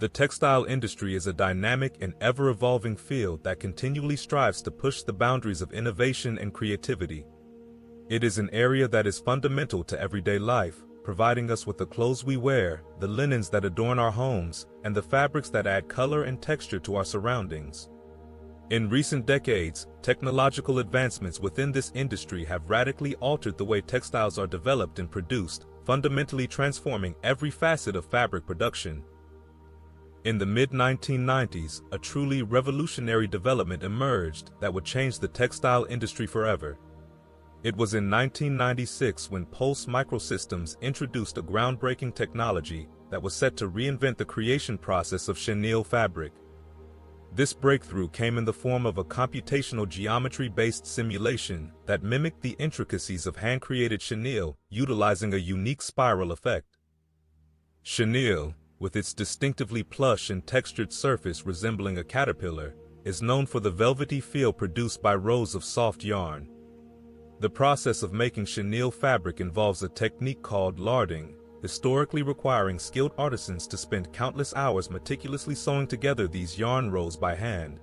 The textile industry is a dynamic and ever-evolving field that continually strives to push the boundaries of innovation and creativity. It is an area that is fundamental to everyday life, providing us with the clothes we wear, the linens that adorn our homes, and the fabrics that add color and texture to our surroundings. In recent decades, technological advancements within this industry have radically altered the way textiles are developed and produced, fundamentally transforming every facet of fabric production. In the mid-1990s, a truly revolutionary development emerged that would change the textile industry forever. It was in 1996 when Pulse Microsystems introduced a groundbreaking technology that was set to reinvent the creation process of chenille fabric. This breakthrough came in the form of a computational geometry-based simulation that mimicked the intricacies of hand-created chenille, utilizing a unique spiral effect. Chenille, with its distinctively plush and textured surface resembling a caterpillar, is known for the velvety feel produced by rows of soft yarn. The process of making chenille fabric involves a technique called larding, historically requiring skilled artisans to spend countless hours meticulously sewing together these yarn rolls by hand.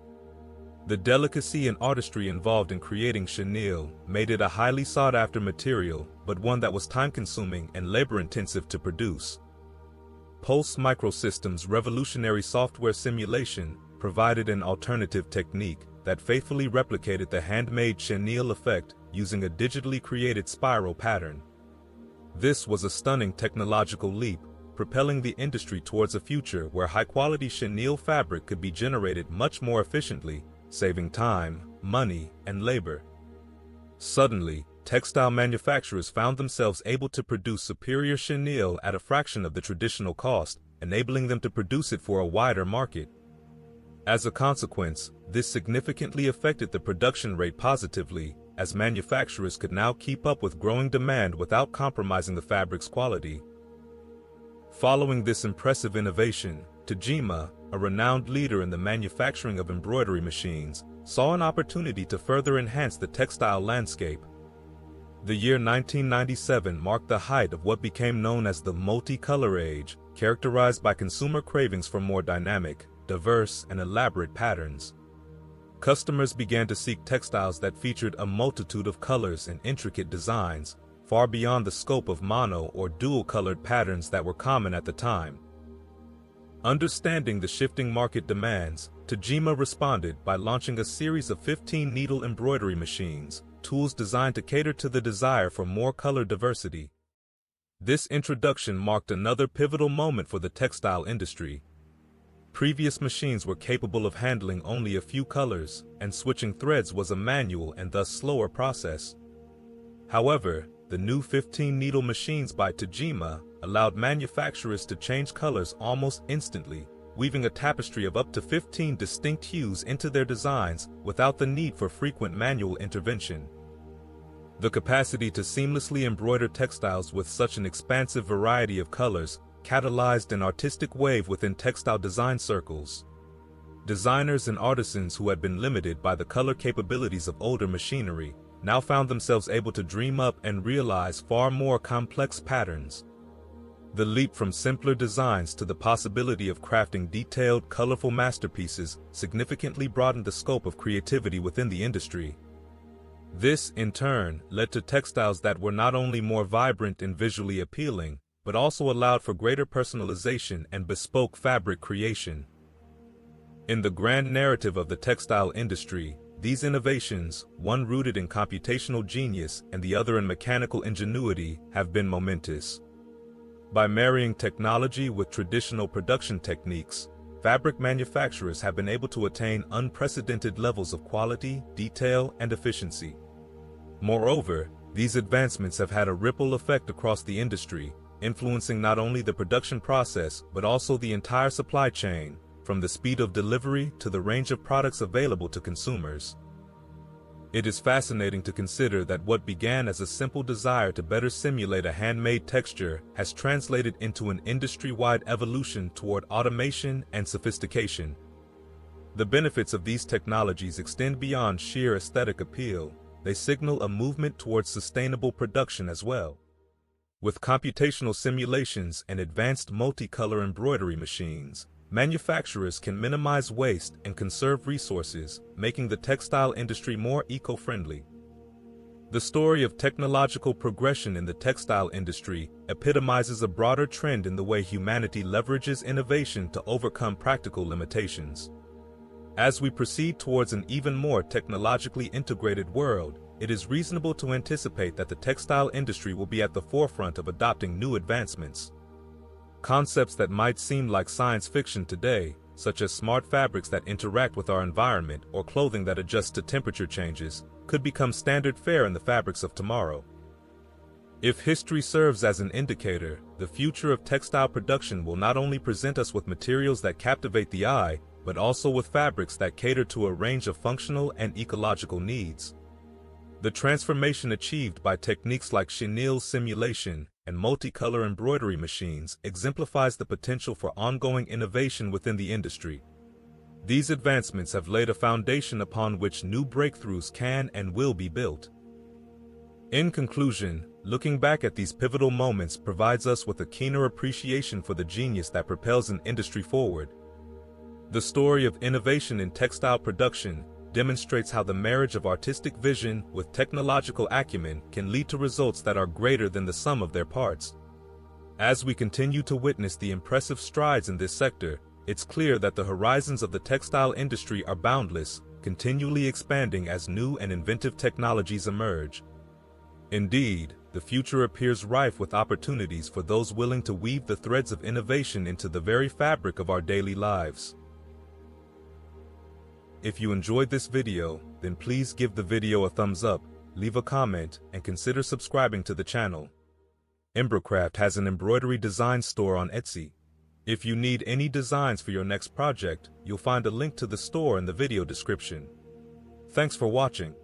The delicacy and artistry involved in creating chenille made it a highly sought-after material, but one that was time-consuming and labor-intensive to produce. Pulse Microsystems' revolutionary software simulation provided an alternative technique that faithfully replicated the handmade chenille effect using a digitally created spiral pattern. This was a stunning technological leap, propelling the industry towards a future where high-quality chenille fabric could be generated much more efficiently, saving time, money, and labor. Suddenly, textile manufacturers found themselves able to produce superior chenille at a fraction of the traditional cost, enabling them to produce it for a wider market. As a consequence, this significantly affected the production rate positively, as manufacturers could now keep up with growing demand without compromising the fabric's quality. Following this impressive innovation, Tajima, a renowned leader in the manufacturing of embroidery machines, saw an opportunity to further enhance the textile landscape. The year 1997 marked the height of what became known as the multicolor age, characterized by consumer cravings for more dynamic, diverse, and elaborate patterns. Customers began to seek textiles that featured a multitude of colors and intricate designs, far beyond the scope of mono or dual-colored patterns that were common at the time. Understanding the shifting market demands, Tajima responded by launching a series of 15-needle embroidery machines, tools designed to cater to the desire for more color diversity. This introduction marked another pivotal moment for the textile industry. Previous machines were capable of handling only a few colors, and switching threads was a manual and thus slower process. However, the new 15-needle machines by Tajima allowed manufacturers to change colors almost instantly, weaving a tapestry of up to 15 distinct hues into their designs without the need for frequent manual intervention. The capacity to seamlessly embroider textiles with such an expansive variety of colors catalyzed an artistic wave within textile design circles. Designers and artisans who had been limited by the color capabilities of older machinery now found themselves able to dream up and realize far more complex patterns. The leap from simpler designs to the possibility of crafting detailed, colorful masterpieces significantly broadened the scope of creativity within the industry. This, in turn, led to textiles that were not only more vibrant and visually appealing, but also allowed for greater personalization and bespoke fabric creation. In the grand narrative of the textile industry, these innovations, one rooted in computational genius and the other in mechanical ingenuity, have been momentous. By marrying technology with traditional production techniques, fabric manufacturers have been able to attain unprecedented levels of quality, detail, and efficiency. Moreover, these advancements have had a ripple effect across the industry, influencing not only the production process but also the entire supply chain, from the speed of delivery to the range of products available to consumers. It is fascinating to consider that what began as a simple desire to better simulate a handmade texture has translated into an industry-wide evolution toward automation and sophistication. The benefits of these technologies extend beyond sheer aesthetic appeal. They signal a movement towards sustainable production as well. With computational simulations and advanced multicolor embroidery machines, manufacturers can minimize waste and conserve resources, making the textile industry more eco-friendly. The story of technological progression in the textile industry epitomizes a broader trend in the way humanity leverages innovation to overcome practical limitations. As we proceed towards an even more technologically integrated world, it is reasonable to anticipate that the textile industry will be at the forefront of adopting new advancements. Concepts that might seem like science fiction today, such as smart fabrics that interact with our environment or clothing that adjusts to temperature changes, could become standard fare in the fabrics of tomorrow. If history serves as an indicator, the future of textile production will not only present us with materials that captivate the eye, but also with fabrics that cater to a range of functional and ecological needs. The transformation achieved by techniques like chenille simulation and multicolor embroidery machines exemplifies the potential for ongoing innovation within the industry. These advancements have laid a foundation upon which new breakthroughs can and will be built. In conclusion, looking back at these pivotal moments provides us with a keener appreciation for the genius that propels an industry forward. The story of innovation in textile production demonstrates how the marriage of artistic vision with technological acumen can lead to results that are greater than the sum of their parts. As we continue to witness the impressive strides in this sector, it's clear that the horizons of the textile industry are boundless, continually expanding as new and inventive technologies emerge. Indeed, the future appears rife with opportunities for those willing to weave the threads of innovation into the very fabric of our daily lives. If you enjoyed this video, then please give the video a thumbs up, leave a comment, and consider subscribing to the channel. Embrocraft has an embroidery design store on Etsy. If you need any designs for your next project, you'll find a link to the store in the video description. Thanks for watching.